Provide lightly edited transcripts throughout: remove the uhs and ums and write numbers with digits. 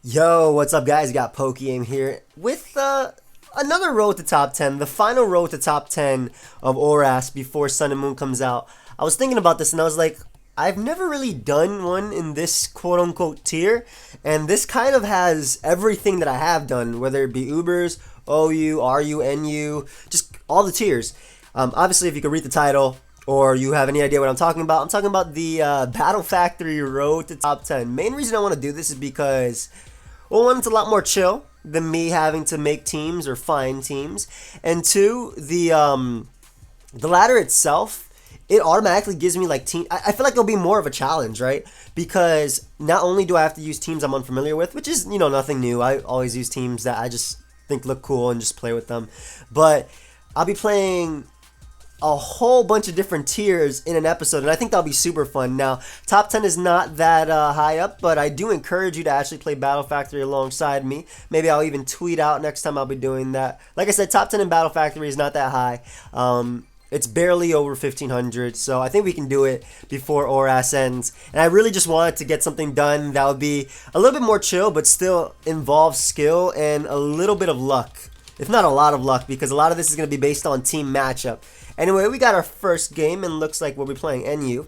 Yo, what's up, guys? You got PokeaimMD here with another road to top 10, the final road to top 10 of ORAS before Sun and Moon comes out. I was thinking about this and I was like, I've never really done one in this quote-unquote tier, and this kind of has everything that I have done, whether it be Ubers, OU, RU, NU, just all the tiers. Obviously, if you could read the title, or you have any idea what I'm talking about the Battle Factory Road to Top 10. Main reason I want to do this is because, well, one, it's a lot more chill than me having to make teams or find teams, and two, the ladder itself, it automatically gives me like team. I feel like it'll be more of a challenge, right? Because not only do I have to use teams I'm unfamiliar with, which is nothing new. I always use teams that I just think look cool and just play with them, but I'll be playing a whole bunch of different tiers in an episode, and I think that'll be super fun. Now, top 10 is not that high up, but I do encourage you to actually play Battle Factory alongside me. Maybe I'll even tweet out next time I'll be doing that. Like I said, top 10 in Battle Factory is not that high. It's barely over 1,500, so I think we can do it before ORAS ends. And I really just wanted to get something done that would be a little bit more chill, but still involve skill and a little bit of luck. If not a lot of luck, because a lot of this is going to be based on team matchup. Anyway, we got our first game, and looks like we'll be playing NU.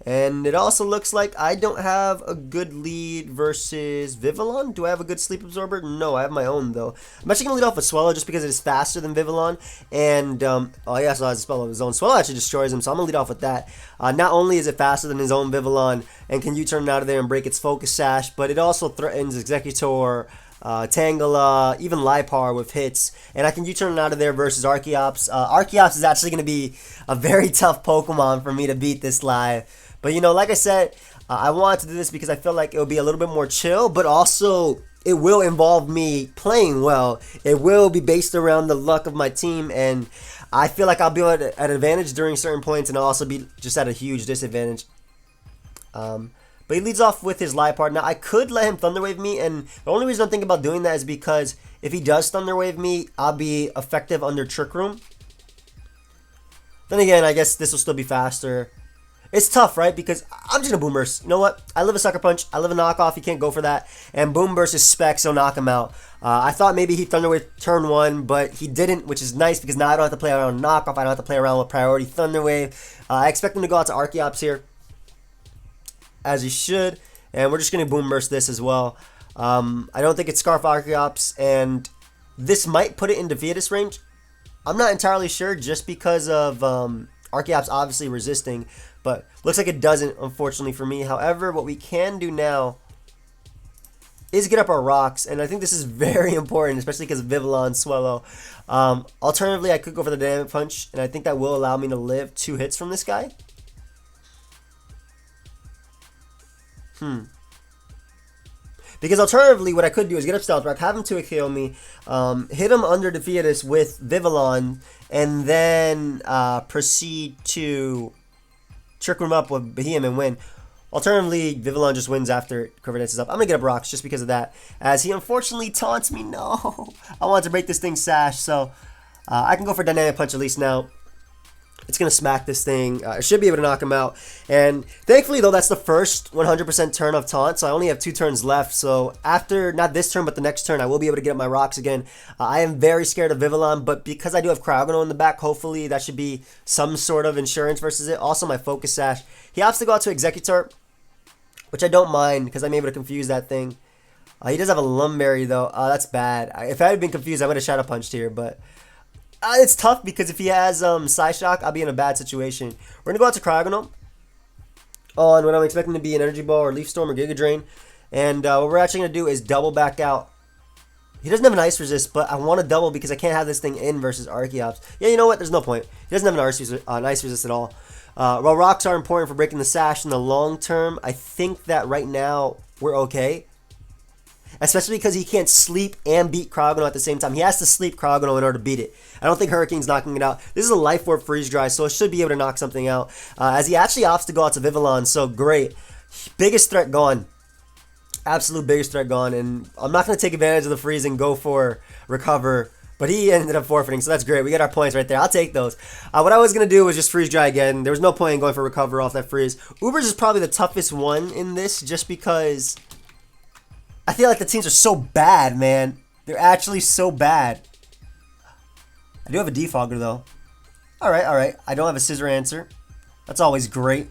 And it also looks like I don't have a good lead versus Vivillon. Do I have a good sleep absorber? No, I have my own, though. I'm actually going to lead off with Swallow just because it is faster than Vivillon. And, oh yeah, so I has a spell of his own. Swallow actually destroys him, so I'm going to lead off with that. Not only is it faster than his own Vivillon and can U-turn out of there and break its Focus Sash, but it also threatens Executor, Tangela, even Lipar with hits, and I can U-turn out of there versus Archeops. Archeops is actually going to be a very tough Pokemon for me to beat this live. But like I said, I wanted to do this because I feel like it will be a little bit more chill, but also it will involve me playing well. It will be based around the luck of my team, and I feel like I'll be at an advantage during certain points, and I'll also be just at a huge disadvantage. But he leads off with his Lipard. Now, I could let him Thunder Wave me, and the only reason I'm thinking about doing that is because if he does Thunder Wave me, I'll be effective under Trick Room. Then again, I guess this will still be faster. It's tough, right? Because I'm just going to Boom Burst. You know what? I live a Sucker Punch. I live a Knockoff. He can't go for that. And Boom Burst is spec, so knock him out. I thought maybe he'd Thunder Wave turn 1, but he didn't, which is nice because now I don't have to play around Knockoff. I don't have to play around with Priority Thunder Wave. I expect him to go out to Archeops here, as he should, and we're just going to Boom Burst this as well. I don't think it's Scarf Archeops, and this might put it in Defeatus range. I'm not entirely sure just because of Archeops obviously resisting, but looks like it doesn't, unfortunately for me. However, what we can do now is get up our rocks, and I think this is very important, especially because of Vivillon, Swallow. Alternatively, I could go for the Dynamic Punch, and I think that will allow me to live 2 hits from this guy. Because alternatively, what I could do is get up Stealth Rock, have him 2 kill me, hit him under Defeatus with Vivillon, and then proceed to Trick Room up with Behemoth and win. Alternatively, Vivillon just wins after Cover Dance is up. I'm going to get up Rocks just because of that, as he unfortunately taunts me. No! I want to break this thing's Sash, so I can go for Dynamic Punch at least now. It's going to smack this thing. I should be able to knock him out. And thankfully, though, that's the first 100% turn of Taunt, so I only have 2 turns left. So after, not this turn, but the next turn, I will be able to get up my rocks again. I am very scared of Vivillon, but because I do have Cryogonal in the back, hopefully that should be some sort of insurance versus it. Also, my Focus Sash. He opts to go out to Executor, which I don't mind because I'm able to confuse that thing. He does have a Lumberry, though. That's bad. If I had been confused, I would have Shadow Punched here, but it's tough because if he has Psyshock, I'll be in a bad situation. We're going to go out to Cryogonal on what I'm expecting to be an Energy Ball or Leaf Storm or Giga Drain. And what we're actually going to do is double back out. He doesn't have an Ice Resist, but I want to double because I can't have this thing in versus Archeops. Yeah, you know what? There's no point. He doesn't have an Ice Resist at all. While Rocks are important for breaking the Sash in the long term, I think that right now we're okay. Especially because he can't sleep and beat Cryogonal at the same time. He has to sleep Cryogonal in order to beat it. I don't think Hurricane's knocking it out. This is a Life Orb Freeze Dry, so it should be able to knock something out. As he actually opts to go out to Vivillon, so great. Biggest threat gone. Absolute biggest threat gone. And I'm not going to take advantage of the freeze and go for Recover. But he ended up forfeiting, so that's great. We got our points right there. I'll take those. What I was going to do was just Freeze Dry again. There was no point in going for Recover off that freeze. Ubers is probably the toughest one in this just because I feel like the teams are so bad, man. They're actually so bad. I do have a defogger, though. Alright, alright. I don't have a scissor answer. That's always great.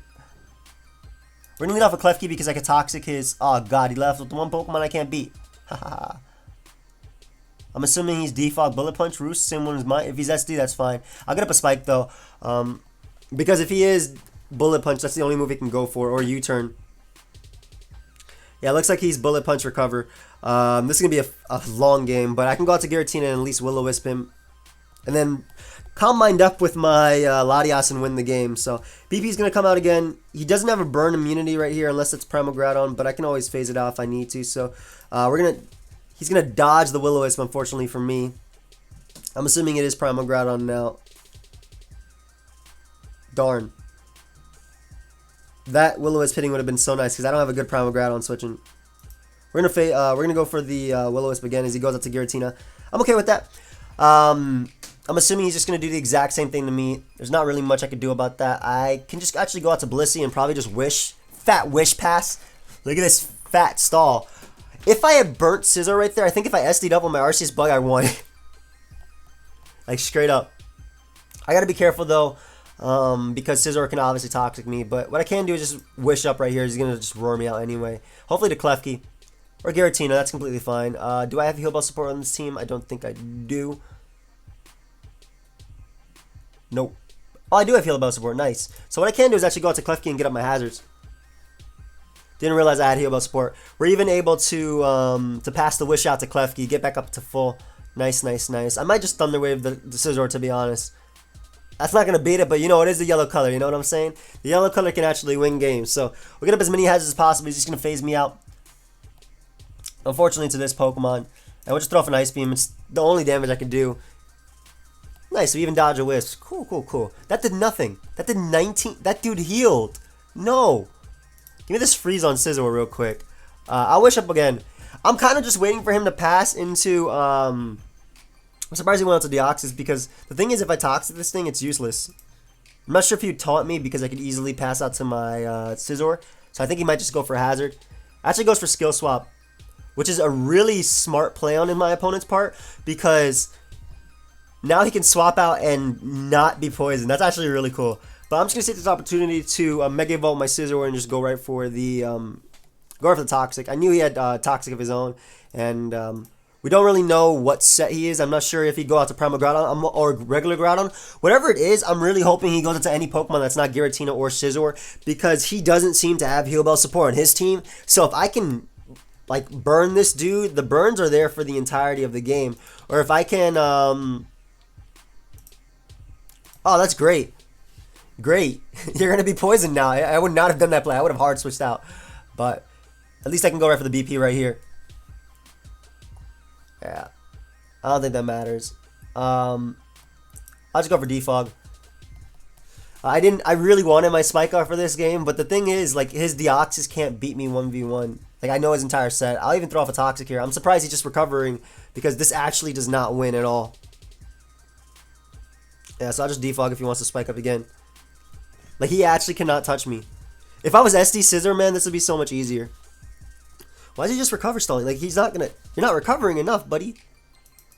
We're going to lead off a Klefki because I could Toxic his... Oh, God. He left with the one Pokemon I can't beat. Haha. I'm assuming he's Defog, Bullet Punch, Roost, same one as mine. If he's SD, that's fine. I'll get up a Spike, though. Because if he is Bullet Punch, that's the only move he can go for. Or U-Turn. Yeah, it looks like he's Bullet Punch Recover. This is going to be a long game. But I can go out to Giratina and at least Will-O-Wisp him. And then Calm Mind up with my Latias and win the game. So BP's going to come out again. He doesn't have a burn immunity right here unless it's Primal Groudon. But I can always phase it out if I need to. So he's going to dodge the Will-O-Wisp, unfortunately for me. I'm assuming it is Primal Groudon now. Darn. That Will-O-Wisp hitting would have been so nice because I don't have a good Primal Groudon switching. We're gonna go for the Will-O-Wisp again as he goes out to Giratina. I'm okay with that. I'm assuming he's just gonna do the exact same thing to me. There's not really much I could do about that. I can just actually go out to Blissey and probably just wish. Fat wish pass. Look at this fat stall. If I had burnt Scizor right there, I think if I SD'd up on my Arceus Bug, I won. Like straight up. I gotta be careful though. Because Scizor can obviously Toxic me, but what I can do is just wish up right here. He's gonna just roar me out anyway. Hopefully to Klefki or Giratina, that's completely fine. Do I have Heal Bell support on this team? I don't think I do. Nope. Oh, I do have Heal Bell support. Nice. So what I can do is actually go out to Klefki and get up my hazards. Didn't realize I had Heal Bell support. We're even able to pass the wish out to Klefki, get back up to full. Nice, nice, nice. I might just Thunder Wave the Scizor, to be honest. That's not going to beat it, but you know, it is the yellow color. You know what I'm saying? The yellow color can actually win games. So we'll get up as many hazards as possible. He's just going to phase me out. Unfortunately to this Pokemon. And we'll just throw off an Ice Beam. It's the only damage I can do. Nice, we even dodge a Wisp. Cool, cool, cool. That did nothing. That did 19. That dude healed. No. Give me this freeze on Scizor real quick. I'll wish up again. I'm kind of just waiting for him to pass into... I'm surprised he went out to Deoxys because the thing is if I Toxic this thing, it's useless. I'm not sure if he would taunt me because I could easily pass out to my Scizor. So I think he might just go for Hazard. Actually goes for Skill Swap, which is a really smart play on in my opponent's part because now he can swap out and not be poisoned. That's actually really cool. But I'm just going to take this opportunity to Mega Evolve my Scizor and just go right for the Toxic. I knew he had Toxic of his own, and we don't really know what set he is. I'm not sure if he'd go out to Primal Groudon or regular Groudon. Whatever it is, I'm really hoping he goes into any Pokemon that's not Giratina or Scizor because he doesn't seem to have Heal Bell support on his team. So if I can like burn this dude, the burns are there for the entirety of the game. Or if I can... Oh, that's great. Great. You're going to be poisoned now. I would not have done that play. I would have hard switched out. But at least I can go right for the BP right here. Yeah. I don't think that matters. I'll just go for Defog. I really wanted my Spike off for this game, but the thing is, like, his Deoxys can't beat me 1v1. Like, I know his entire set. I'll even throw off a Toxic here. I'm surprised he's just recovering because this actually does not win at all. Yeah, so I'll just Defog if he wants to Spike up again. Like, he actually cannot touch me. If I was SD Scizor, man, this would be so much easier. Why is he just recover stalling? Like, he's not gonna... You're not recovering enough, buddy.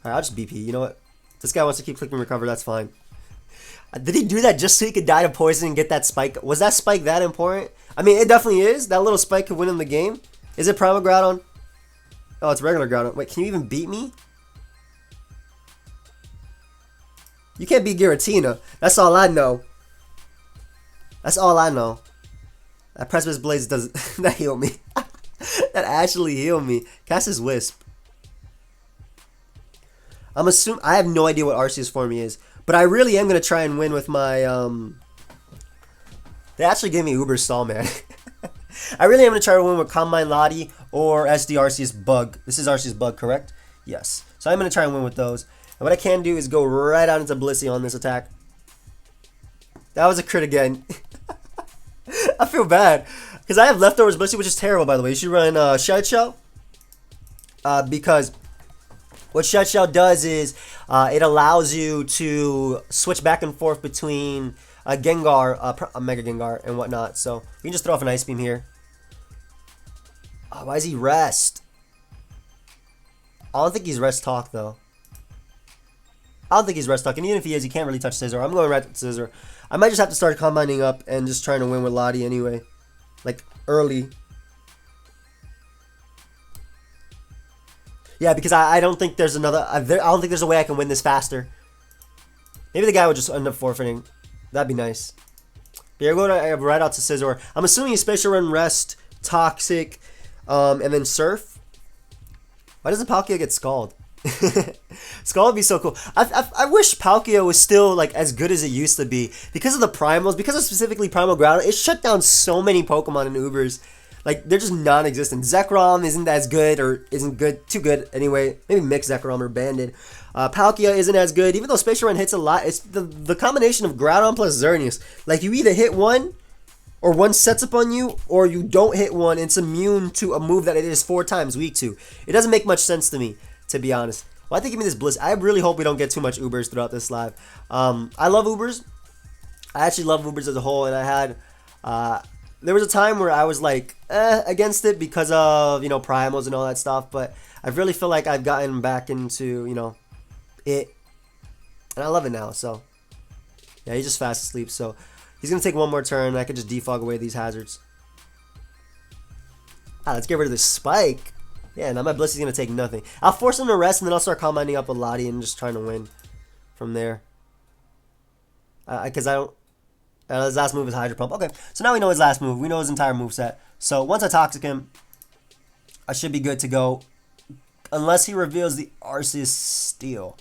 Alright, I'll just BP. You know what? This guy wants to keep clicking recover. That's fine. Did he do that just so he could die to poison and get that Spike? Was that Spike that important? I mean, it definitely is. That little Spike could win him the game. Is it Primal Groudon? Oh, it's regular Groudon. Wait, can you even beat me? You can't beat Giratina. That's all I know. That's all I know. That Precipice Blaze does that heal me. That actually healed me. Cast his Wisp. I'm assuming I have no idea what Arceus form he is, but I really am gonna try and win with my They actually gave me Uber Stall, man. I really am gonna try to win with Combine Lottie or SD Arceus Bug. This is Arceus Bug, correct? Yes. So I'm gonna try and win with those. And what I can do is go right out into Blissey on this attack. That was a crit again. I feel bad. Because I have leftovers Blissey, which is terrible, by the way. You should run Shed Shell. Because what Shed Shell does is it allows you to switch back and forth between a Gengar, a Mega Gengar, and whatnot. So we can just throw off an Ice Beam here. Oh, why does he rest? I don't think he's rest talk though. I don't think he's rest talk, and even if he is, he can't really touch Scizor. I'm going right to Scizor. I might just have to start combining up and just trying to win with Lottie anyway, like early. Yeah, because I don't think there's another. I don't think there's a way I can win this faster. Maybe the guy would just end up forfeiting. That'd be nice. But yeah, we're going to right out to Scizor. I'm assuming he's Special Run, Rest, Toxic, and then Surf. Why doesn't Palkia get Scald? Scald would be so cool. I wish Palkia was still like as good as it used to be. Because of the primals, because of specifically Primal Ground, it shut down so many Pokemon in Ubers. Like, they're just non-existent. Zekrom isn't as good, or isn't good, too good anyway. Maybe Mixed Zekrom or Banded. Palkia isn't as good, even though Spatial Run hits a lot. It's the combination of Groudon plus Xerneas. Like, you either hit one, or one sets up on you, or you don't hit one, and it's immune to a move that it is 4 times weak to. It doesn't make much sense to me, to be honest. Why well, they give me this Bliss? I really hope we don't get too much Ubers throughout this live. I love Ubers. I actually love Ubers as a whole, and I had... there was a time where I was like against it because of, you know, primals and all that stuff, but I really feel like I've gotten back into, you know, it, and I love it now. So yeah, he's just fast asleep, so he's gonna take one more turn and I can just defog away these hazards. Let's get rid of this spike. Yeah, now my Bliss is gonna take nothing. I'll force him to rest, and then I'll start combining up with Lottie and just trying to win from there, because I don't. His last move is Hydro Pump. Okay, so now we know his last move. We know his entire moveset. So once I Toxic him, I should be good to go. Unless he reveals the Arceus Steel.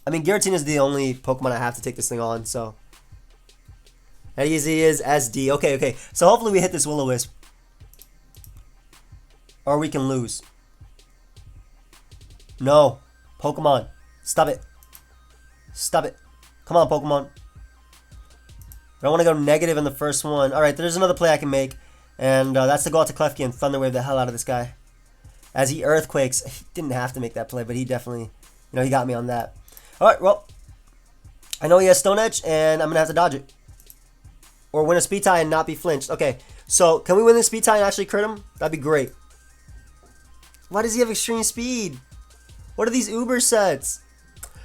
I mean, Giratina is the only Pokemon I have to take this thing on, so. And he is SD. Okay. So hopefully we hit this Will-O-Wisp. Or we can lose. No. Pokemon. Stop it. Stop it. Come on, Pokemon. I don't want to go negative in the first one. Alright, there's another play I can make. And that's to go out to Klefki and Thunder Wave the hell out of this guy. As he Earthquakes. He didn't have to make that play, but he definitely, you know, he got me on that. Alright, well. I know he has Stone Edge, and I'm going to have to dodge it. Or win a Speed Tie and not be flinched. Okay, so can we win this Speed Tie and actually crit him? That'd be great. Why does he have Extreme Speed? What are these Uber sets?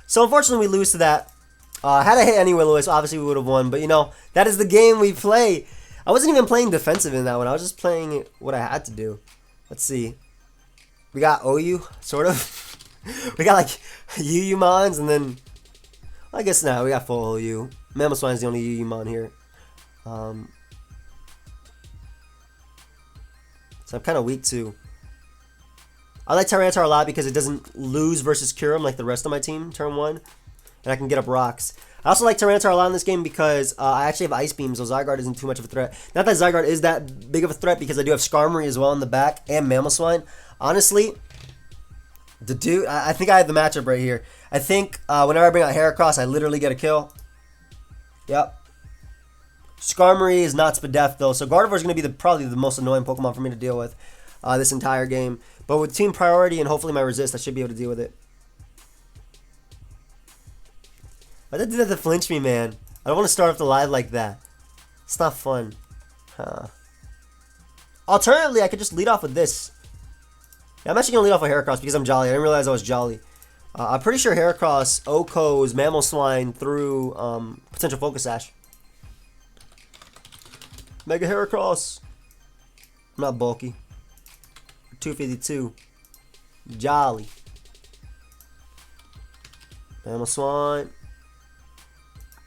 So unfortunately we lose to that. Had I hit any Will-O-Wisp, obviously we would have won. But you know, that is the game we play. I wasn't even playing defensive in that one. I was just playing what I had to do. Let's see. We got OU, sort of. We got like UU Mons, and then... I guess now we got full OU. Mamoswine is the only UU Mon here. So I'm kind of weak too. I like Tyranitar a lot because it doesn't lose versus Kyurem like the rest of my team turn 1. And I can get up rocks. I also like Tyranitar a lot in this game because I actually have Ice Beam, so Zygarde isn't too much of a threat. Not that Zygarde is that big of a threat because I do have Skarmory as well in the back and Mamoswine. Honestly, the dude, I think I have the matchup right here. I think whenever I bring out Heracross, I literally get a kill. Yep. Skarmory is not Spadef though, so Gardevoir is going to be probably the most annoying Pokemon for me to deal with this entire game. But with team priority and hopefully my resist, I should be able to deal with it. Why did they do that to flinch me, man? I don't want to start off the live like that. It's not fun. Huh. Alternatively, I could just lead off with this. Yeah, I'm actually going to lead off with Heracross because I'm Jolly. I didn't realize I was Jolly. I'm pretty sure Heracross OHKOs Mamoswine through potential Focus Sash. Mega Heracross. I'm not bulky. 252. Jolly. Mamoswine.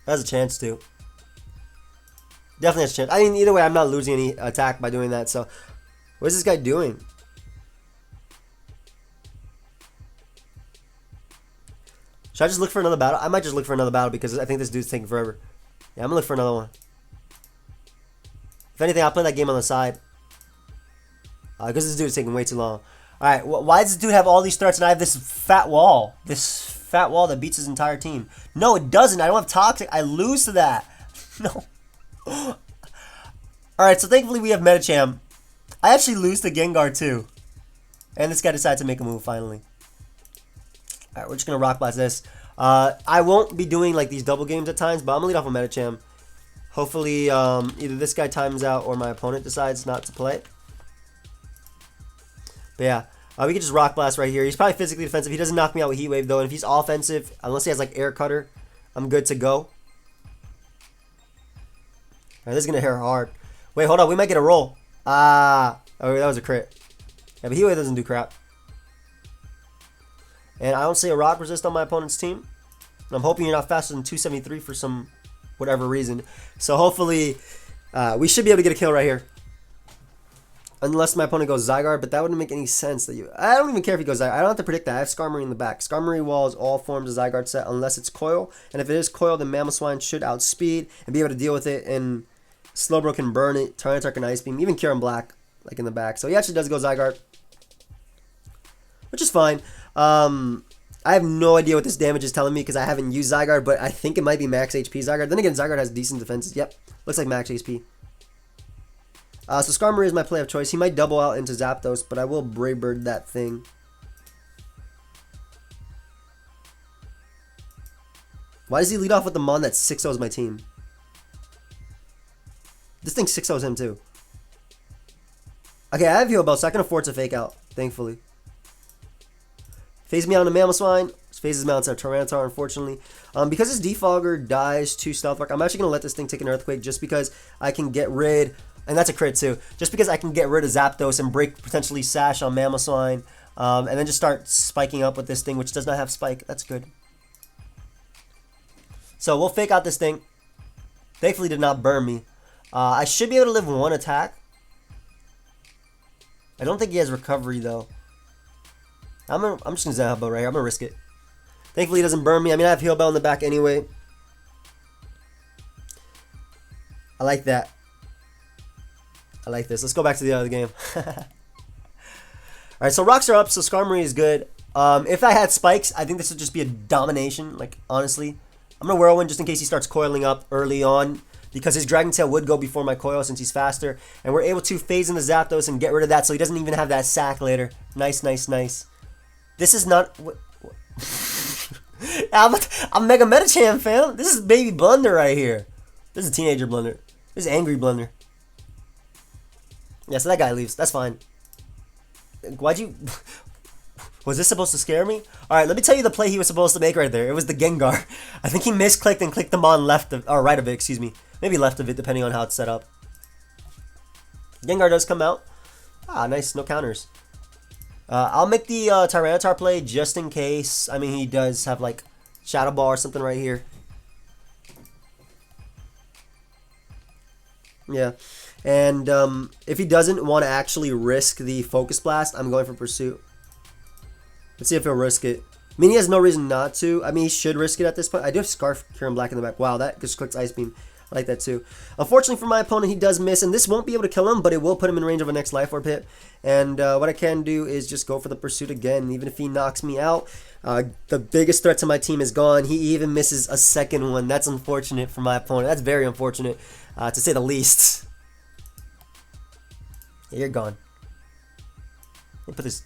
Has a chance to. Definitely has a chance. I mean, either way, I'm not losing any attack by doing that. So, what is this guy doing? Should I just look for another battle? I might just look for another battle because I think this dude's taking forever. Yeah, I'm gonna look for another one. If anything, I'll play that game on the side. Because this dude's taking way too long. Alright, why does this dude have all these threats and I have this fat wall? This fat wall that beats his entire team. No, it doesn't. I don't have Toxic. I lose to that. No. Alright, so thankfully we have Medicham. I actually lose to Gengar too. And this guy decides to make a move finally. Alright, we're just going to Rock Blast this. I won't be doing like these double games at times, but I'm going to lead off with Medicham. Hopefully either this guy times out or my opponent decides not to play. But yeah, we can just Rock Blast right here. He's probably physically defensive. He doesn't knock me out with Heat Wave, though. And if he's offensive, unless he has, like, Air Cutter, I'm good to go. All right, this is going to hit hard. Wait, hold on. We might get a roll. Ah. Oh, that was a crit. Yeah, but Heat Wave doesn't do crap. And I don't see a Rock Resist on my opponent's team. I'm hoping you're not faster than 273 for some whatever reason. So hopefully we should be able to get a kill right here. Unless my opponent goes Zygarde, but that wouldn't make any sense. I don't even care if he goes Zygarde. I don't have to predict that. I have Skarmory in the back. Skarmory Wall is all forms of Zygarde set unless it's Coil. And if it is Coil, then Mamoswine should outspeed and be able to deal with it. And Slowbro can burn it. Tyranitar can Ice Beam. Even Kyurem Black, like in the back. So he actually does go Zygarde, which is fine. I have no idea what this damage is telling me because I haven't used Zygarde, but I think it might be max HP Zygarde. Then again, Zygarde has decent defenses. Yep, looks like max HP. So Skarmory is my play of choice. He might double out into Zapdos, but I will Brave Bird that thing. Why does he lead off with the Mon that 6-0s my team? This thing 6-0s him too. Okay, I have Heal Bell, so I can afford to fake out, thankfully. Phase me out into Mamoswine. Phases me out into Tyranitar, unfortunately. Because his Defogger dies to Stealth Rock, I'm actually going to let this thing take an Earthquake just because I can get rid... And that's a crit too. Just because I can get rid of Zapdos and break potentially Sash on Mamoswine. And then just start spiking up with this thing, which does not have Spike. That's good. So we'll fake out this thing. Thankfully did not burn me. I should be able to live one attack. I don't think he has recovery though. I'm just going to Zen Bell right here. I'm going to risk it. Thankfully he doesn't burn me. I mean I have Heal Bell in the back anyway. I like that. I like this. Let's go back to the other game. Alright, so rocks are up, so Skarmory is good. If I had spikes, I think this would just be a domination, like, honestly. I'm going to Whirlwind just in case he starts coiling up early on, because his Dragon Tail would go before my coil since he's faster. And we're able to phase into Zapdos and get rid of that, so he doesn't even have that sack later. Nice, nice, nice. This is not... I'm Mega Metacham, fam. This is Baby Blunder right here. This is Teenager Blunder. This is Angry Blunder. Yeah, so that guy leaves. That's fine. Why'd you... Was this supposed to scare me? Alright, let me tell you the play he was supposed to make right there. It was the Gengar. I think he misclicked and clicked them on left of... Or right of it, excuse me. Maybe left of it, depending on how it's set up. Gengar does come out. Ah, nice. No counters. I'll make the Tyranitar play just in case. I mean, he does have, like, Shadow Ball or something right here. Yeah. And if he doesn't want to actually risk the Focus Blast, I'm going for Pursuit. Let's see if he'll risk it. I mean, he has no reason not to. I mean, he should risk it at this point. I do have Scarf, Kyurem Black in the back. Wow, that just clicks Ice Beam. I like that too. Unfortunately for my opponent, he does miss. And this won't be able to kill him, but it will put him in range of a next Life Orb hit. And what I can do is just go for the Pursuit again. Even if he knocks me out, the biggest threat to my team is gone. He even misses a second one. That's unfortunate for my opponent. That's very unfortunate, to say the least. Yeah, you're gone. Let me put this...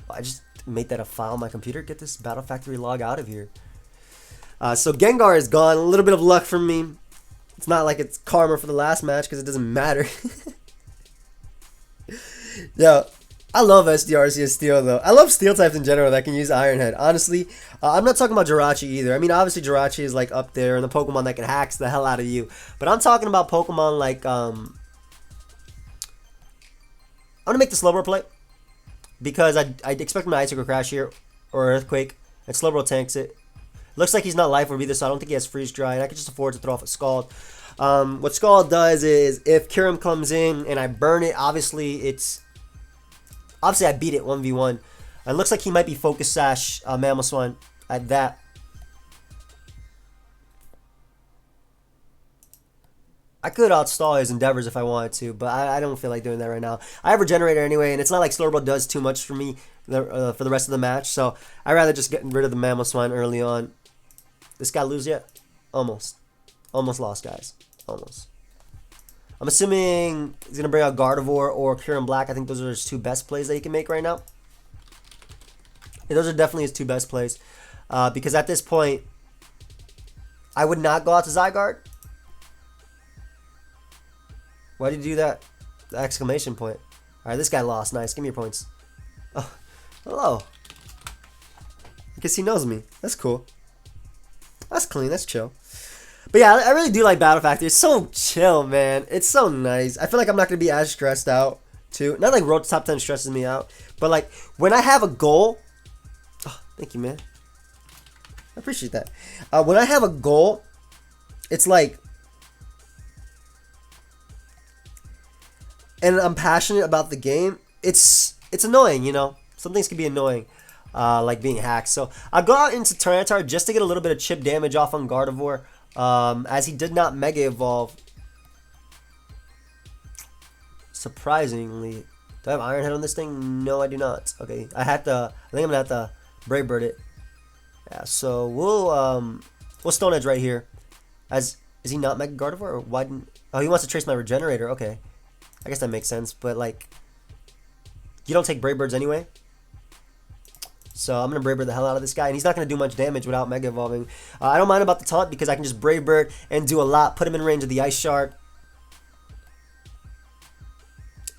I just made that a file on my computer. Get this Battle Factory log out of here. So Gengar is gone. A little bit of luck from me. It's not like it's karma for the last match because it doesn't matter. Yeah, I love SDRC as Steel though. I love Steel types in general that can use Iron Head. Honestly, I'm not talking about Jirachi either. I mean, obviously Jirachi is like up there and the Pokemon that can hacks the hell out of you. But I'm talking about Pokemon like I'm gonna make the Slowbro play because I expect my Icicle Crash here or Earthquake, and Slowbro tanks it. Looks like he's not Life Orb either, so I don't think he has Freeze Dry, and I can just afford to throw off a Scald. What Scald does is if Kyurem comes in and I burn it, obviously I beat it 1v1. And it looks like he might be Focus Sash Mamoswine at that. I could outstall his endeavors if I wanted to, but I don't feel like doing that right now. I have Regenerator anyway, and it's not like Slowbro does too much for me for the rest of the match, so I'd rather just get rid of the Mamoswine early on. This guy lose yet? Almost. Almost lost, guys. Almost. I'm assuming he's going to bring out Gardevoir or Kyurem Black. I think those are his two best plays that he can make right now. Yeah, those are definitely his two best plays. Because at this point, I would not go out to Zygarde. Why did you do that? The exclamation point. Alright, this guy lost. Nice. Give me your points. Oh, hello. I guess he knows me. That's cool. That's clean. That's chill. But yeah, I really do like Battle Factory. It's so chill, man. It's so nice. I feel like I'm not going to be as stressed out, too. Not like Road to Top 10 stresses me out. But like, when I have a goal... Oh, thank you, man. I appreciate that. When I have a goal, it's like... And I'm passionate about the game. It's annoying, you know? Some things can be annoying, like being hacked. So I'll go out into Tyranitar just to get a little bit of chip damage off on Gardevoir, as he did not Mega Evolve. Surprisingly. Do I have Iron Head on this thing? No, I do not. Okay, I think I'm gonna have to Brave Bird it. Yeah, so we'll Stone Edge right here. Is he not Mega Gardevoir, or why didn't... Oh, he wants to trace my Regenerator. Okay. I guess that makes sense, but like, you don't take Brave Birds anyway. So I'm going to Brave Bird the hell out of this guy, and he's not going to do much damage without Mega Evolving. I don't mind about the taunt because I can just Brave Bird and do a lot, put him in range of the Ice Shard.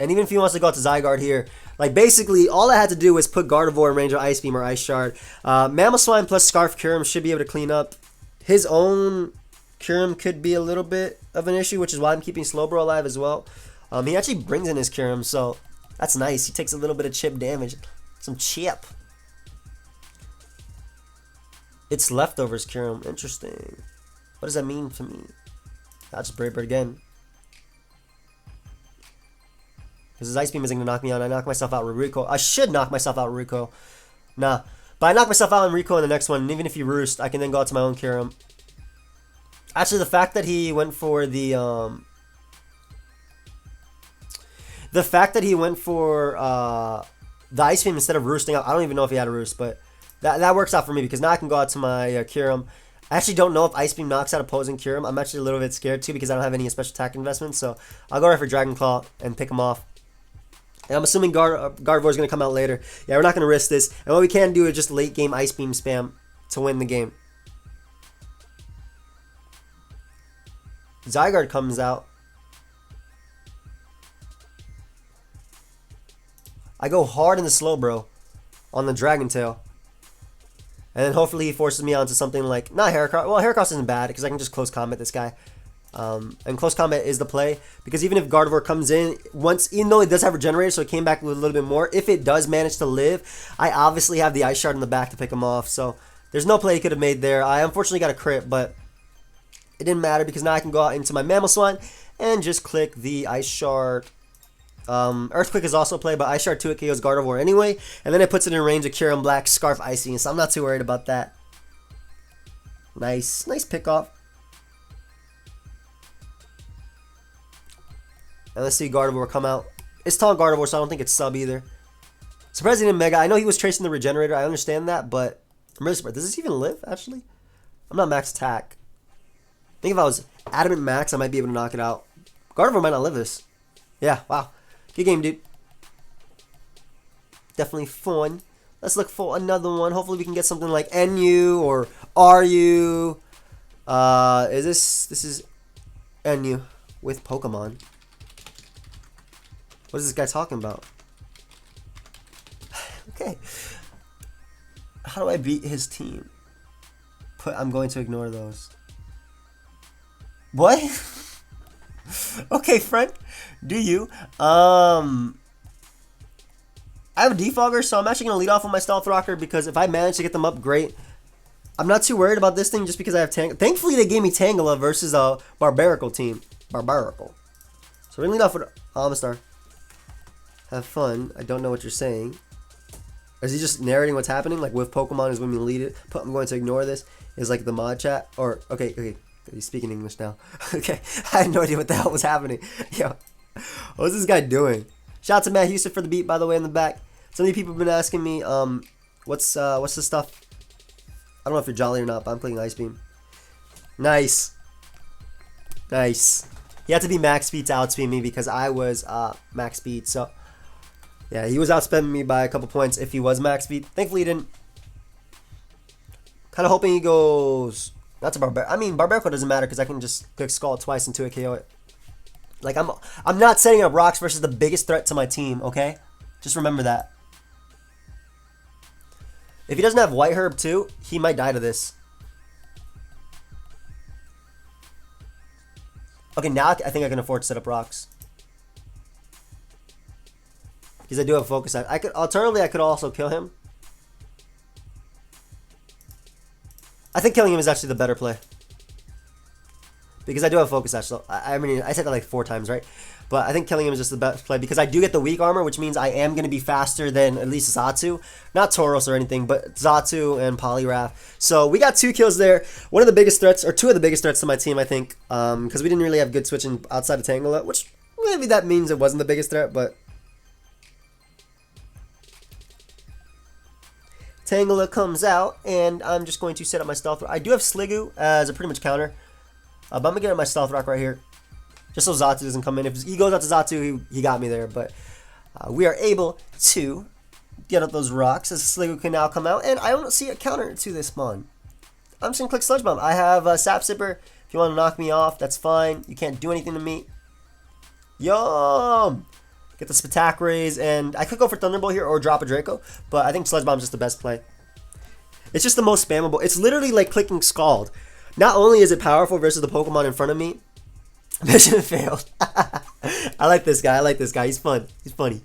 And even if he wants to go out to Zygarde here, like basically all I had to do was put Gardevoir in range of Ice Beam or Ice Shard. Mamoswine plus Scarf Kyurem should be able to clean up. His own Kyurem could be a little bit of an issue, which is why I'm keeping Slowbro alive as well. He actually brings in his Kyurem, so that's nice. He takes a little bit of chip damage. Some chip. It's leftovers Kyurem. Interesting. What does that mean to me? I'll just Brave Bird again. Because his Ice Beam isn't going to knock me out. I knock myself out with Rico. I should knock myself out with Rico. Nah. But I knock myself out in Rico in the next one. And even if he Roost, I can then go out to my own Kyurem. Actually, the fact that he went for the Ice Beam instead of roosting out. I don't even know if he had a roost, but that works out for me because now I can go out to my Kyurem. I actually don't know if Ice Beam knocks out opposing Kyurem. I'm actually a little bit scared too because I don't have any special attack investments. So I'll go right for Dragon Claw and pick him off. And I'm assuming Gardevoir is going to come out later. Yeah, we're not going to risk this. And what we can do is just late game Ice Beam spam to win the game. Zygarde comes out. I go hard in the Slowbro on the Dragon Tail. And then hopefully he forces me onto something like... Not Heracross. Well, Heracross isn't bad because I can just Close Combat this guy. And Close Combat is the play. Because even if Gardevoir comes in, even though it does have Regenerator, so it came back with a little bit more. If it does manage to live, I obviously have the Ice Shard in the back to pick him off. So there's no play he could have made there. I unfortunately got a crit, but it didn't matter because now I can go out into my Mamoswine and just click the Ice Shard. Earthquake is also played, but Ice Shard 2 it KOs Gardevoir anyway, and then it puts it in range of Kyurem Black, Scarf Icing, so I'm not too worried about that. Nice pick off. And let's see Gardevoir come out. It's Taunt Gardevoir, so I don't think it's sub either. Surprised he didn't Mega. I know he was tracing the Regenerator, I understand that, but I'm really surprised. Does this even live, actually? I'm not max attack. I think if I was Adamant Max, I might be able to knock it out. Gardevoir might not live this. Yeah, wow. Good game, dude. Definitely fun. Let's look for another one. Hopefully we can get something like NU or RU. This is NU with Pokemon. What is this guy talking about? Okay. How do I beat his team? I'm going to ignore those. What? Okay, friend. Do you? I have a Defogger, so I'm actually going to lead off with my Stealth Rocker because if I manage to get them up, great. I'm not too worried about this thing just because I have Tangela. Thankfully, they gave me Tangela versus a Barbarical team. Barbarical. So we're going to lead off with Amistar. Have fun. I don't know what you're saying. Is he just narrating what's happening? Like with Pokemon is when we lead it. I'm going to ignore this. Is like the mod chat. Or, okay. He's speaking English now. Okay. I had no idea what the hell was happening. Yo. What's this guy doing? Shout out to Matt Houston for the beat, by the way, in the back. So many people have been asking me, what's the stuff? I don't know if you're jolly or not, but I'm clicking Ice Beam. Nice. Nice. He had to be max speed to outspeed me because I was max speed. So, yeah, he was outspeeding me by a couple points if he was max speed. Thankfully, he didn't. Kind of hoping he goes... That's a Barbarical. I mean, Barbarical doesn't matter because I can just click Skull twice and 2 KO it. Like, I'm not setting up rocks versus the biggest threat to my team, okay? Just remember that. If he doesn't have White Herb too, he might die to this. Okay, now I think I can afford to set up rocks. Because I do have focus. I could alternatively I could also kill him. I think killing him is actually the better play. Because I do have focus Sash, so I mean I said that like 4 times, right? But I think killing him is just the best play because I do get the weak armor, which means I am going to be faster than at least Xatu. Not Tauros or anything, but Xatu and Poliwrath. So we got 2 kills there. One of the biggest threats, or 2 of the biggest threats to my team, I think. Because we didn't really have good switching outside of Tangela, which maybe that means it wasn't the biggest threat, but... Tangela comes out, and I'm just going to set up my Stealth Rock. I do have Sliggoo as a pretty much counter. But I'm going to get my Stealth Rock right here. Just so Xatu doesn't come in. If he goes out to Xatu, he got me there. But we are able to get up those rocks as Sliggoo can now come out. And I don't see a counter to this mon. I'm just going to click Sludge Bomb. I have Sap Sipper. If you want to knock me off, that's fine. You can't do anything to me. Yum! Get the Spatak Raise. And I could go for Thunderbolt here or drop a Draco. But I think Sludge Bomb is just the best play. It's just the most spammable. It's literally like clicking Scald. Not only is it powerful versus the Pokemon in front of me, mission failed. I like this guy. I like this guy. He's fun. He's funny.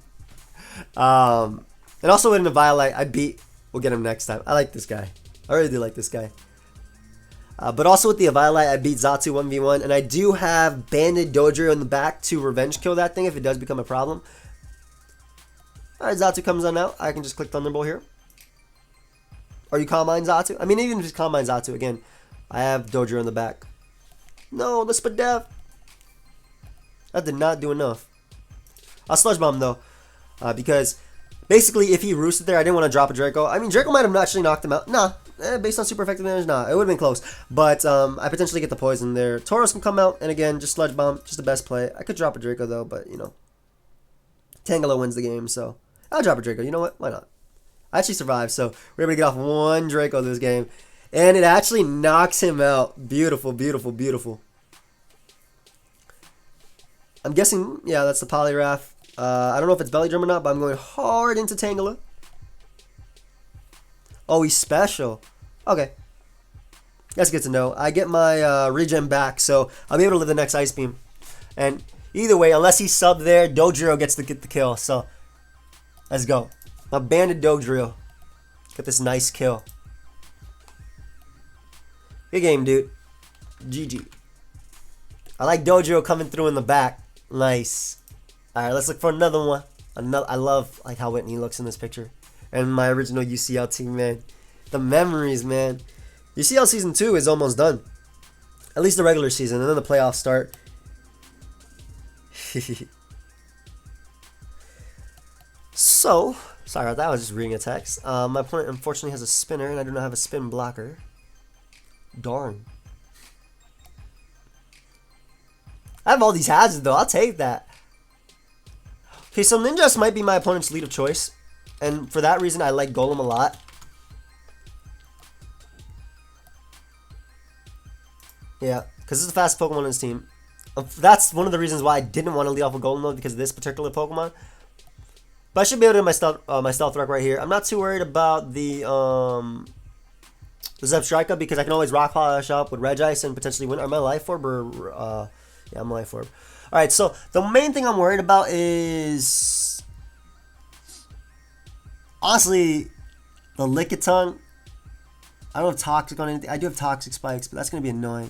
And also in the Violet, I beat. We'll get him next time. I like this guy. I really do like this guy. But also with the Violet, I beat Xatu 1v1. And I do have Banded Dodrio in the back to revenge kill that thing if it does become a problem. Alright, Xatu comes on out. I can just click Thunderbolt here. Or you Calm Mind Xatu? I mean, even if it's Calm Mind Xatu, again, I have Dodrio in the back. No, the Spadef. That did not do enough. I'll Sludge Bomb though. Because basically if he roosted there, I didn't want to drop a Draco. I mean, Draco might have actually knocked him out. Nah, based on super effective damage, nah. It would have been close. But I potentially get the poison there. Tauros can come out, and again, just Sludge Bomb. Just the best play. I could drop a Draco though, but you know. Tangela wins the game, so I'll drop a Draco. You know what? Why not? I actually survived, so we're able to get off 1 Draco this game. And it actually knocks him out. Beautiful, beautiful, beautiful. I'm guessing, yeah, that's the Poliwrath. I don't know if it's Belly Drum or not, but I'm going hard into Tangela. Oh, he's special. Okay. That's good to know. I get my regen back, so I'll be able to live the next Ice Beam. And either way, unless he's subbed there, Dodrio gets to get the kill. So, let's go. My Banded Dodrio. Get this nice kill. Good game, dude. GG. I like Dodrio coming through in the back. Nice. Alright, let's look for another one. I love like how Whitney looks in this picture. And my original UCL team, man. The memories, man. UCL Season 2 is almost done. At least the regular season. And then the playoffs start. So, sorry about that. I was just reading a text. My opponent unfortunately has a spinner, and I do not have a spin blocker. Darn. I have all these hazards, though. I'll take that. Okay, so Ninjas might be my opponent's lead of choice. And for that reason, I like Golem a lot. Yeah, because this is the fastest Pokemon on his team. That's one of the reasons why I didn't want to lead off with Golem, though, because of this particular Pokemon. But I should be able to do my Stealth Rock right here. I'm not too worried about the Zebstrika because I can always Rock Polish up with Regice and potentially win. Am I Life Orb or... yeah, I'm Life Orb. Alright, so the main thing I'm worried about is... honestly, the Lickitung. I don't have Toxic on anything. I do have Toxic Spikes, but that's going to be annoying.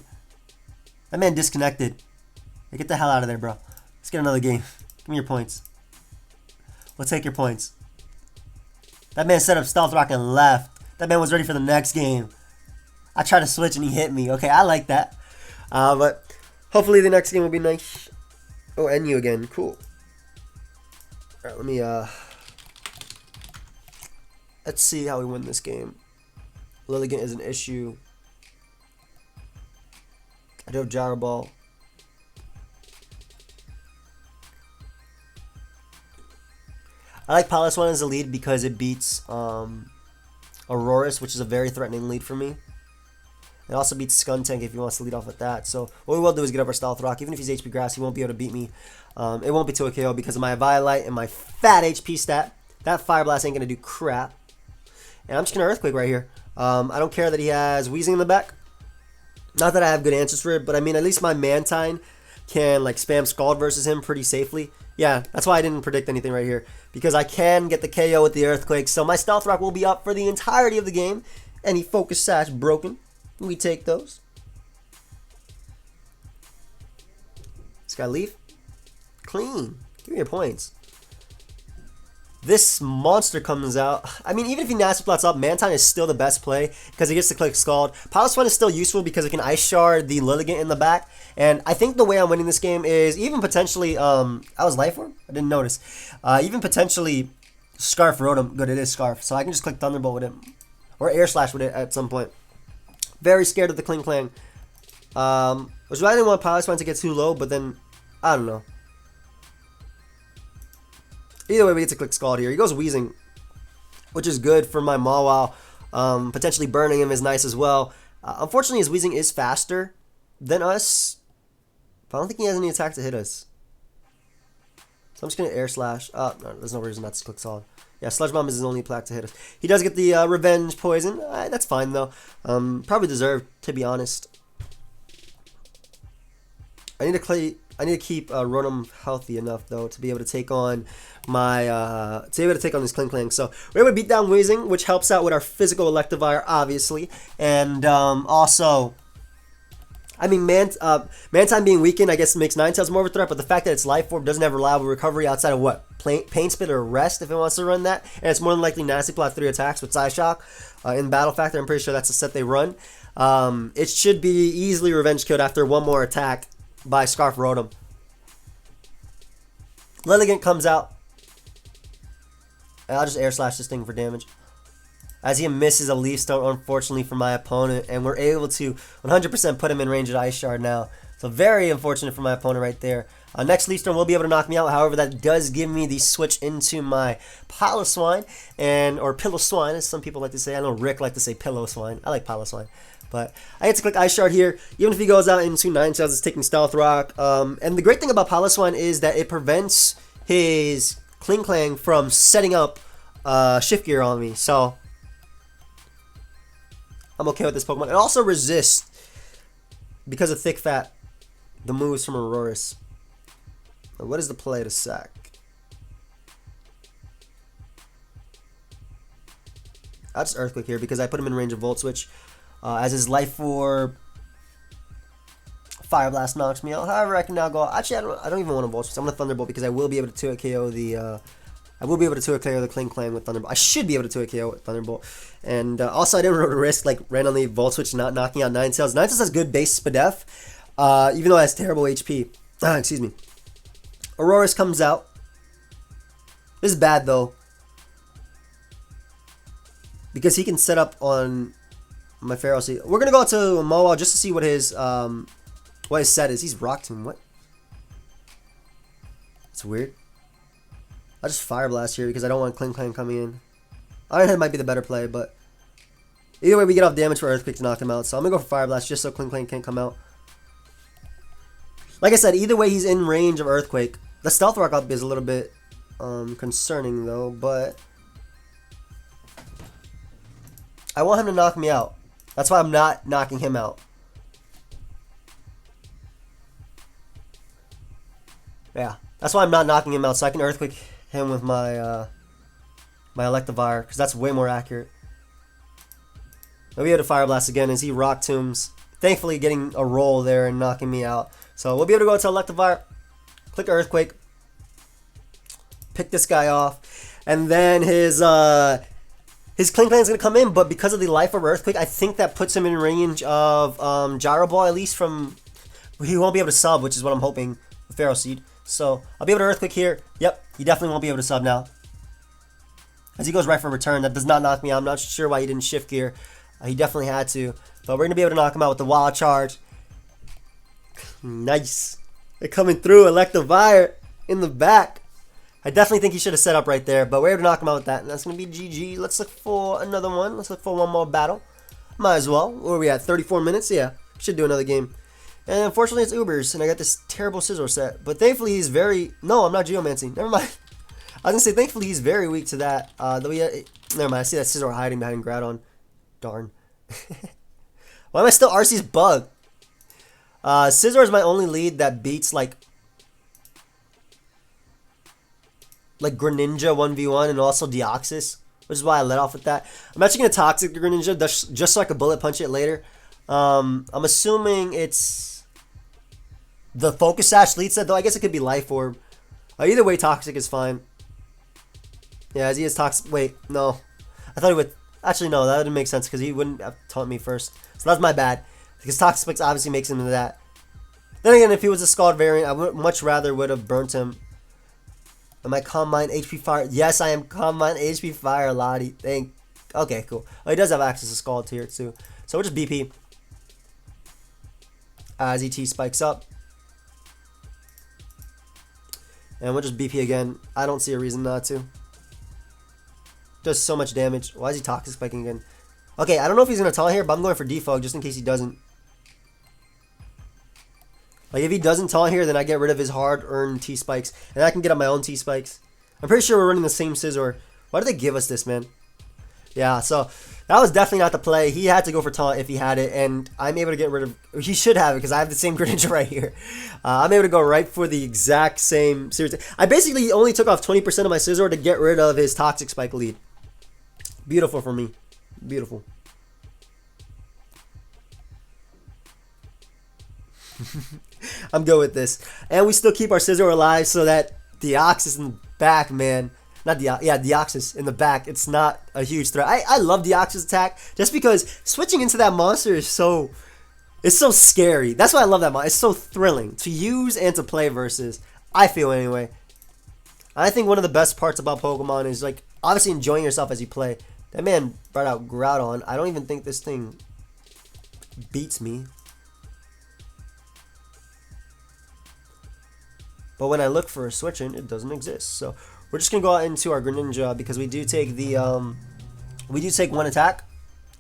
That man disconnected. Hey, get the hell out of there, bro. Let's get another game. Give me your points. We'll take your points. That man set up Stealth Rock and left. That man was ready for the next game. I tried to switch and he hit me. Okay, I like that. But hopefully the next game will be nice. Oh, and you again. Cool. Alright, let me, let's see how we win this game. Lilligant is an issue. I do have Gyro Ball. I like Palace One as a lead because it beats Auroras, which is a very threatening lead for me. It also beats Skuntank if he wants to lead off with that. So what we will do is get up our Stealth Rock. Even if he's HP Grass, he won't be able to beat me. It won't be to a KO because of my Violite and my fat HP stat. That Fire Blast ain't going to do crap. And I'm just going to Earthquake right here. I don't care that he has Weezing in the back. Not that I have good answers for it, but I mean, at least my Mantine can like spam Scald versus him pretty safely. Yeah, that's why I didn't predict anything right here. Because I can get the KO with the Earthquake. So my Stealth Rock will be up for the entirety of the game. Any Focus Sash broken. We take those. Sky Leaf. Clean. Give me your points. This monster comes out. I mean, even if he Nasty Plots up, Mantine is still the best play because he gets to click Scald. Pilot Swan is still useful because it can Ice Shard the Lilligant in the back. And I think the way I'm winning this game is even potentially, I was Life Orb? I didn't notice. Even potentially Scarf Rotom. Good, it is Scarf. So I can just click Thunderbolt with it. Or Air Slash with it at some point. Very scared of the Kling Klang. Which I didn't want Pilot Swan to get too low, but then, I don't know. Either way, we get to click Scald here. He goes Weezing, which is good for my Mawile. Potentially burning him is nice as well. Unfortunately, his Weezing is faster than us. But I don't think he has any attack to hit us. So I'm just going to Air Slash. Oh, no, there's no reason not to click Solid. Yeah, Sludge Bomb is his only attack to hit us. He does get the Revenge Poison. That's fine, though. Probably deserved, to be honest. I need to keep Rotom healthy enough though to be able to take on my this Kling Klang. So we're able to beat down Weezing, which helps out with our physical Electivire, obviously, and also, I mean, Mantine being weakened, I guess makes Ninetales more of a threat, but the fact that it's Life Orb doesn't have reliable recovery outside of what Pain Spit or Rest if it wants to run that, and it's more than likely Nasty Plot 3 attacks with Psyshock in Battle Factor. I'm pretty sure that's a set they run. It should be easily Revenge killed after one more attack by Scarf Rotom. Lilligant comes out. And I'll just Air Slash this thing for damage. As he misses a Leaf Stone, unfortunately for my opponent. And we're able to 100% put him in range of Ice Shard now. So very unfortunate for my opponent right there. Next Leaf Stone will be able to knock me out. However, that does give me the switch into my Piloswine. Or Piloswine, as some people like to say. I know Rick like to say Piloswine. I like Piloswine. But I get to click Ice Shard here. Even if he goes out into Ninetales, it's taking Stealth Rock. And the great thing about Piloswine is that it prevents his Kling Klang from setting up Shift Gear on me. So I'm okay with this Pokemon. It also resists, because of Thick Fat, the moves from Auroras. Now, what is the play to sack? I'll just Earthquake here because I put him in range of Volt Switch. As his Life Orb, Fire Blast knocks me out. However, I can now go. Actually, I don't even want to Volt Switch. I'm gonna Thunderbolt because I will be able to 2-hit KO the. I will be able to 2-hit KO the Kling Klang with Thunderbolt. I should be able to 2-hit KO with Thunderbolt. And also, I didn't want to risk like randomly Volt Switch not knocking out Ninetales. Ninetales has good base Spadef, even though it has terrible HP. Excuse me. Auroras comes out. This is bad though, because he can set up on my Pharaoh Seed. We're gonna go to Mawile just to see what his set is. He's Rock Tomb. What? It's weird. I'll just Fire Blast here because I don't want Kling Klang coming in. Iron Head might be the better play, but either way we get off damage for Earthquake to knock him out. So I'm gonna go for Fire Blast just so Kling Klang can't come out. Like I said, either way he's in range of Earthquake. The Stealth Rock up is a little bit concerning though, but I want him to knock me out. That's why I'm not knocking him out. Yeah, that's why I'm not knocking him out, so I can Earthquake him with my my Electivire, because that's way more accurate. I'll be able to Fire Blast again as he Rock Tombs. Thankfully getting a roll there and knocking me out. So we'll be able to go to Electivire, click Earthquake, pick this guy off, and then his Kling Klang is going to come in, but because of the Life Orb Earthquake, I think that puts him in range of Gyro Ball, at least from... He won't be able to sub, which is what I'm hoping with Pharaoh Seed. So, I'll be able to Earthquake here. Yep, he definitely won't be able to sub now. As he goes right for return, that does not knock me out. I'm not sure why he didn't Shift Gear. He definitely had to. But we're going to be able to knock him out with the Wild Charge. Nice. They're coming through. Electivire in the back. I definitely think he should have set up right there, but we're able to knock him out with that, and that's going to be GG. Let's look for another one. Let's look for one more battle. Might as well. Where are we at? 34 minutes? Yeah. Should do another game. And unfortunately, it's Ubers, and I got this terrible Scizor set. But thankfully, he's very... No, I'm not Geomancy. Never mind. I was going to say, thankfully, he's very weak to that. Though never mind. I see that Scizor hiding behind Groudon. Darn. Why am I still RC's bug? Scizor is my only lead that beats, like Greninja 1v1 and also Deoxys, which is why I let off with that. I'm actually going to Toxic the Greninja just so I can bullet punch it later. I'm assuming it's the Focus Sash lead set, though. I guess it could be Life Orb. Either way, Toxic is fine. Yeah, as he is Toxic. Wait, no. I thought he would. Actually, no, that wouldn't make sense because he wouldn't have taunt me first. So that's my bad. Because Toxic Spikes obviously makes him into that. Then again, if he was a Scald variant, I would much rather would have burnt him. Am I Calm Mind HP Fire? Yes, I am Calm Mind HP Fire, Lottie. Okay, cool. Oh, he does have access to Scald tier too. So we'll just BP. As ET spikes up. And we'll just BP again. I don't see a reason not to. Does so much damage. Why is he Toxic Spiking again? Okay, I don't know if he's going to taunt here, but I'm going for Defog just in case he doesn't. Like, if he doesn't taunt here, then I get rid of his hard-earned T-Spikes. And I can get on my own T-Spikes. I'm pretty sure we're running the same Scizor. Why did they give us this, man? Yeah, so that was definitely not the play. He had to go for taunt if he had it, and I'm able to get rid of... He should have it, because I have the same Greninja right here. I'm able to go right for the exact same series. I basically only took off 20% of my Scizor to get rid of his Toxic Spike lead. Beautiful for me. Beautiful. I'm good with this. And we still keep our Scizor alive so that Deoxys in the back, man. Deoxys in the back. It's not a huge threat. I love Deoxys attack just because switching into that monster is so... It's so scary. That's why I love that monster. It's so thrilling to use and to play versus. I feel anyway. I think one of the best parts about Pokemon is like obviously enjoying yourself as you play. That man brought out Groudon. I don't even think this thing beats me. But when I look for a switch in, it doesn't exist. So we're just gonna go out into our Greninja because we do take the one attack.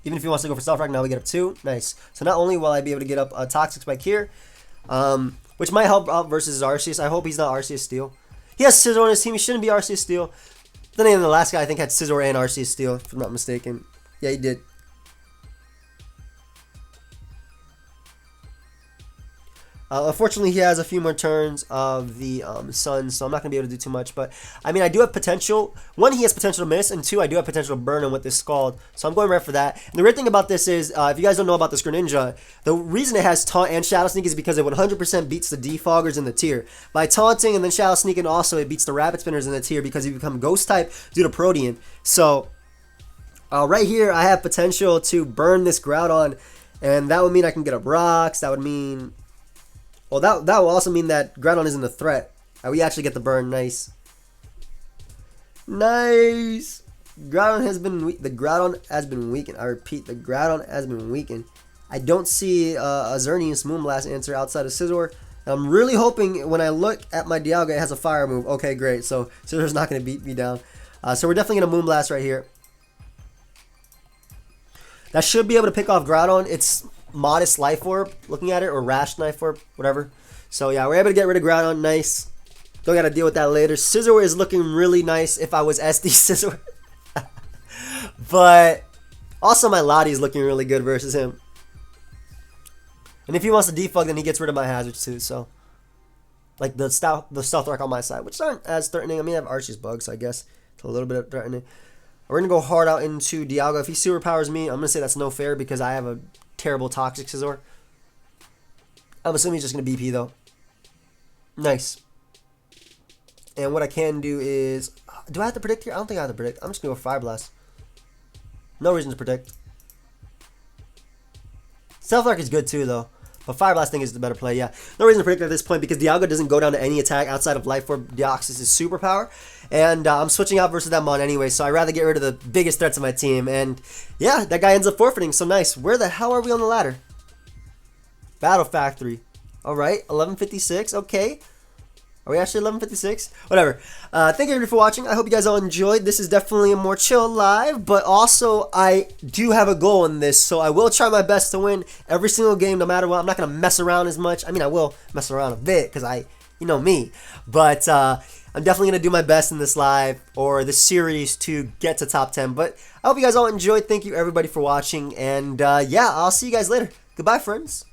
Even if he wants to go for Stealth Rock, now we get up 2. Nice. So not only will I be able to get up a Toxic Spike here, which might help out versus Arceus. I hope he's not Arceus Steel. He has Scizor on his team. He shouldn't be Arceus Steel. Then again, the last guy I think had Scizor and Arceus Steel, if I'm not mistaken. Yeah, he did. Unfortunately, he has a few more turns of the Sun, so I'm not going to be able to do too much. But, I mean, I do have potential. 1, he has potential to miss, and 2, I do have potential to burn him with this Scald. So I'm going right for that. And the weird thing about this is, if you guys don't know about this Greninja, the reason it has Taunt and Shadow Sneak is because it 100% beats the Defoggers in the tier. By taunting and then Shadow Sneaking also, it beats the Rapid Spinners in the tier because you become Ghost type due to Protean. So, right here, I have potential to burn this Groudon, and that would mean I can get up rocks. That would mean... Well, that will also mean that Groudon isn't a threat. We actually get the burn. Nice. Nice. Groudon has been the Groudon has been weakened. I repeat, the Groudon has been weakened. I don't see a Xerneas Moonblast answer outside of Scizor. I'm really hoping when I look at my Dialga, it has a fire move. Okay, great. So Scizor's not going to beat me down. So we're definitely going to Moonblast right here. That should be able to pick off Groudon. It's modest Life Orb, looking at it, or Rash Life Orb, whatever. So yeah, we're able to get rid of Groudon. Nice. Don't got to deal with that later. Scizor is looking really nice if I was SD Scizor. But also my Lottie is looking really good versus him. And if he wants to defog, then he gets rid of my hazards too. So like the Stealth Rock on my side, which aren't as threatening. I mean, I have Archie's bugs, so I guess it's a little bit threatening. We're going to go hard out into Dialga. If he superpowers me, I'm going to say that's no fair because I have a terrible Toxic Scizor. I'm assuming he's just going to BP though. Nice. And what I can do is... Do I have to predict here? I don't think I have to predict. I'm just going to go Fire Blast. No reason to predict. Stealth Rock is good too though. But Fire Blast thing is the better play, yeah. No reason to predict at this point because Dialga doesn't go down to any attack outside of Life Orb. Deoxys is superpower. And I'm switching out versus that Mon anyway, so I'd rather get rid of the biggest threats of my team. And yeah, that guy ends up forfeiting, so nice. Where the hell are we on the ladder? Battle Factory. Alright, 1156, okay. Are we actually 11:56? Whatever. Thank you everybody for watching. I hope you guys all enjoyed. This is definitely a more chill live, but also I do have a goal in this, so I will try my best to win every single game no matter what. I'm not going to mess around as much. I mean, I will mess around a bit because you know me. But I'm definitely going to do my best in this live or this series to get to top 10. But I hope you guys all enjoyed. Thank you everybody for watching. And yeah, I'll see you guys later. Goodbye, friends.